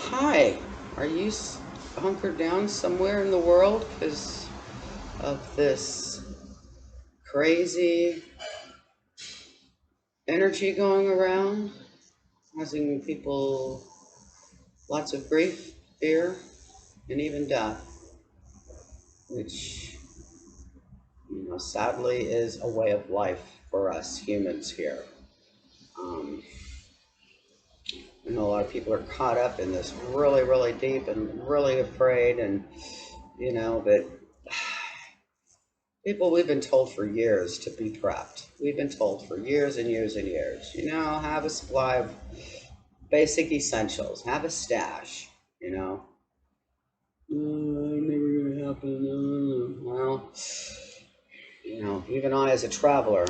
Hi, are you hunkered down somewhere in the world because of this crazy energy going around, causing people lots of grief, fear, and even death, which, sadly is a way of life for us humans here. Um, I know a lot of people are caught up in this really, really deep and really afraid, and but people, we've been told for years to be prepped. We've been told for years and years and years, have a supply of basic essentials, have a stash, you know. Never gonna happen. Well, even I as a traveler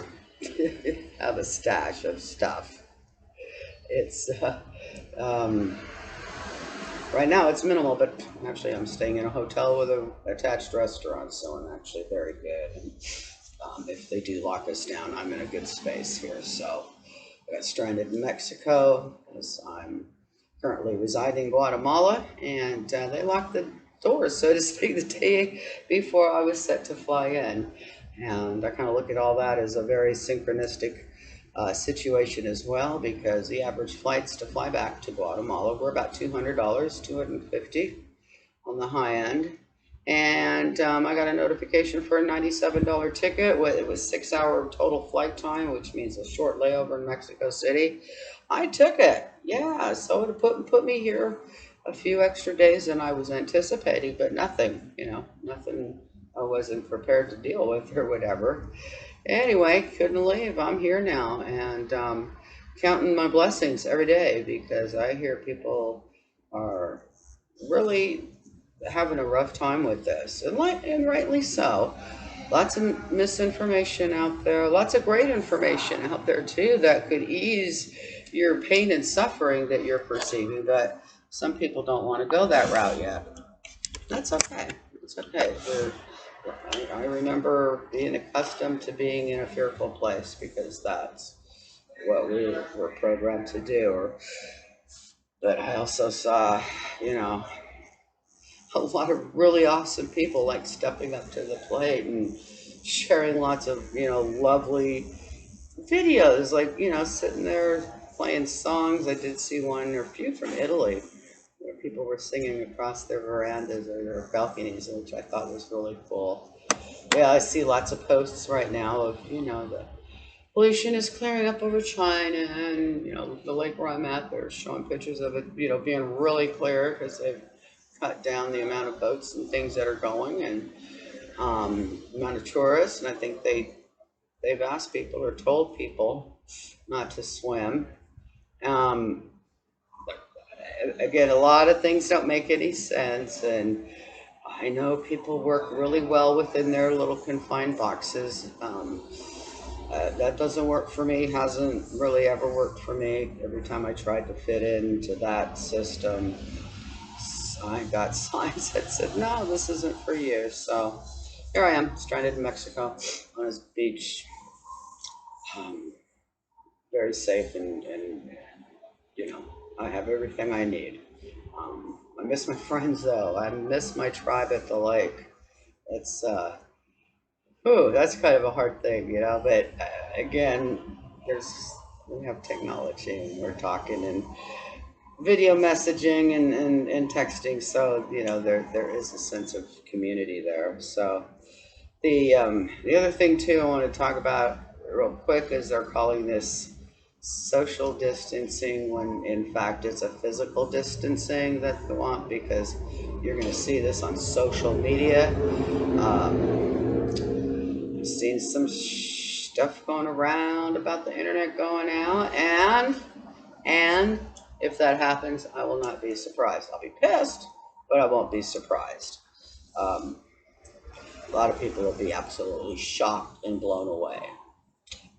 have a stash of stuff. It's um, right now it's minimal, but actually I'm staying in a hotel with a attached restaurant, so I'm actually very good. And if they do lock us down, I'm in a good space here. So I got stranded in Mexico as I'm currently residing in Guatemala, and they locked the doors, so to speak, the day before I was set to fly in. And I kind of look at all that as a very synchronistic situation as well, because the average flights to fly back to Guatemala were about $200, 250 on the high end. And I got a notification for a $97 ticket. It was 6 hour total flight time, which means a short layover in Mexico City. I took it. Yeah, so it put me here a few extra days than I was anticipating, but nothing, nothing I wasn't prepared to deal with or whatever. Anyway, couldn't leave. I'm here now, and counting my blessings every day, because I hear people are really having a rough time with this, and rightly so. Lots of misinformation out there, lots of great information out there too that could ease your pain and suffering that you're perceiving, but some people don't want to go that route yet. That's okay. It's okay. I remember being accustomed to being in a fearful place because that's what we were programmed to do. But I also saw, you know, a lot of really awesome people like stepping up to the plate and sharing lots of, lovely videos, like, sitting there playing songs. I did see one or a few from Italy where people were singing across their verandas or their balconies, which I thought was really cool. Yeah, I see lots of posts right now of, the pollution is clearing up over China, and, the lake where I'm at, they're showing pictures of it, being really clear because they've cut down the amount of boats and things that are going, and amount of tourists. And I think they've asked people or told people not to swim. Um, Again, a lot of things don't make any sense, and I know people work really well within their little confined boxes. That doesn't work for me, hasn't really ever worked for me. Every time I tried to fit into that system, I got signs that said, no, this isn't for you. So here I am, stranded in Mexico on this beach, um, very safe, and you know, I have everything I need. I miss my friends though. I miss my tribe at the lake. It's that's kind of a hard thing, But again, there's we have technology, and we're talking and video messaging and texting, so there is a sense of community there. So the other thing too I want to talk about real quick is they're calling this social distancing when in fact it's a physical distancing that they want, because you're going to see this on social media. I've seen some stuff going around about the internet going out, and if that happens, I will not be surprised. I'll be pissed, but I won't be surprised. Um, a lot of people will be absolutely shocked and blown away.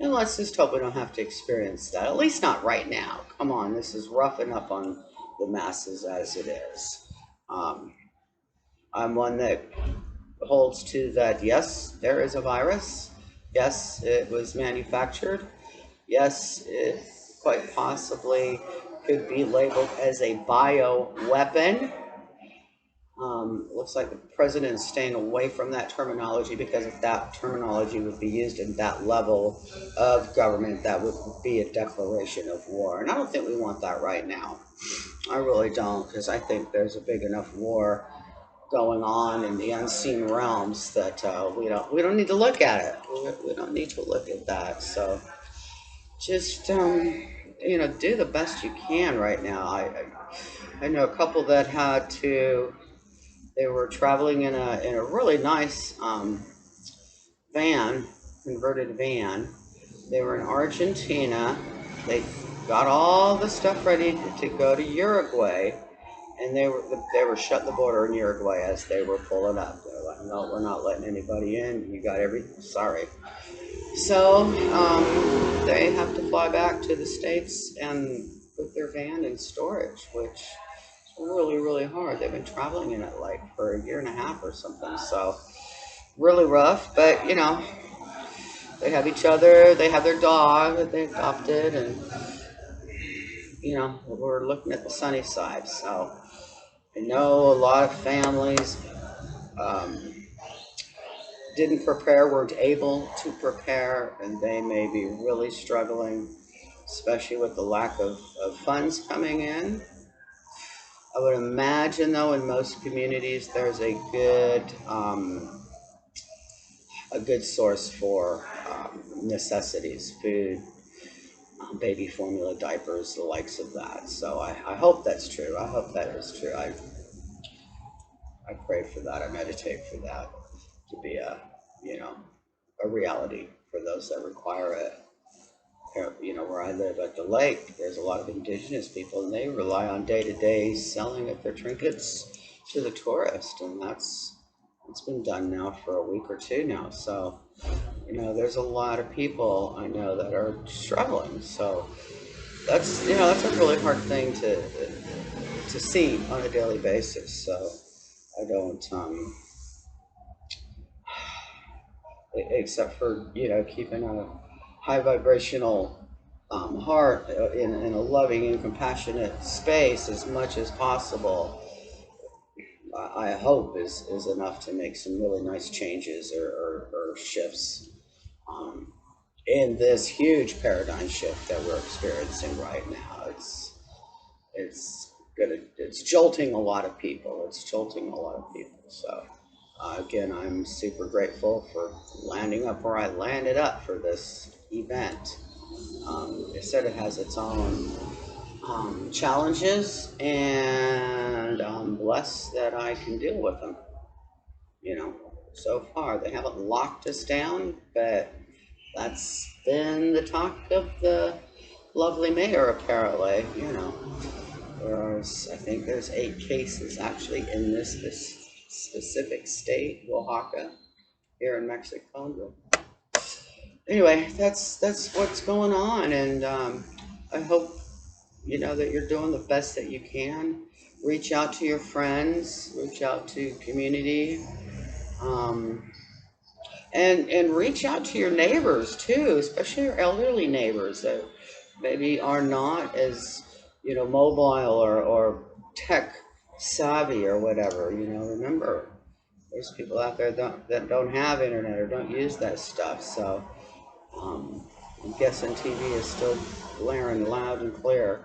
And let's just hope we don't have to experience that, at least not right now. Come on, this is roughing up on the masses as it is. Um, I'm one that holds to that, yes, there is a virus. Yes, it was manufactured. Yes, it quite possibly could be labeled as a bio weapon. Looks like the president is staying away from that terminology, because if that terminology would be used in that level of government, that would be a declaration of war. And I don't think we want that right now. I really don't, because I think there's a big enough war going on in the unseen realms that we don't need to look at it. We don't need to look at that. So just do the best you can right now. I know a couple that had to. They were traveling in a really nice van, converted van. They were in Argentina. They got all the stuff ready to go to Uruguay, and they were shutting the border in Uruguay as they were pulling up. They're like, no, we're not letting anybody in. You got everything. Sorry. So they have to fly back to the States and put their van in storage, which is really, really hard. They've been traveling in it like for a year and a half or something. So really rough, but they have each other. They have their dog that they adopted, and we're looking at the sunny side. So I know a lot of families um, didn't prepare, weren't able to prepare, and they may be really struggling, especially with the lack of funds coming in. I would imagine, though, in most communities, there's a good source for necessities, food, baby formula, diapers, the likes of that. So I hope that's true. I hope that is true. I pray for that. I meditate for that to be a reality for those that require it. Where I live at the lake, there's a lot of indigenous people, and they rely on day-to-day selling of their trinkets to the tourist, and it's been done now for a week or two now. So, there's a lot of people I know that are struggling. So that's a really hard thing to see on a daily basis. So I don't, except for keeping a high vibrational heart in a loving and compassionate space as much as possible. I hope is enough to make some really nice changes or shifts um, in this huge paradigm shift that we're experiencing right now. It's jolting a lot of people. It's jolting a lot of people. So again, I'm super grateful for landing up where I landed up for this event. It said it has its own challenges, and I'm blessed that I can deal with them. So far they haven't locked us down, but that's been the talk of the lovely mayor, apparently. I think there's 8 cases actually in this specific state, Oaxaca, here in Mexico. Anyway, that's what's going on, and I hope that you're doing the best that you can. Reach out to your friends, reach out to community, um, and reach out to your neighbors too, especially your elderly neighbors that maybe are not as mobile or tech savvy or whatever. Remember, there's people out there that don't have internet or don't use that stuff. So I'm guessing TV is still blaring loud and clear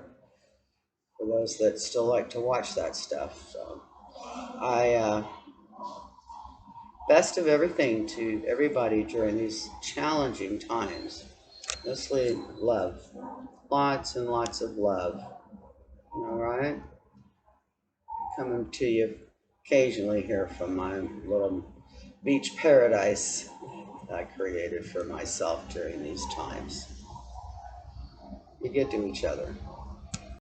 for those that still like to watch that stuff. So I best of everything to everybody during these challenging times. Mostly love, lots and lots of love. All right, coming to you occasionally here from my little beach paradise I created for myself during these times. Be good to each other.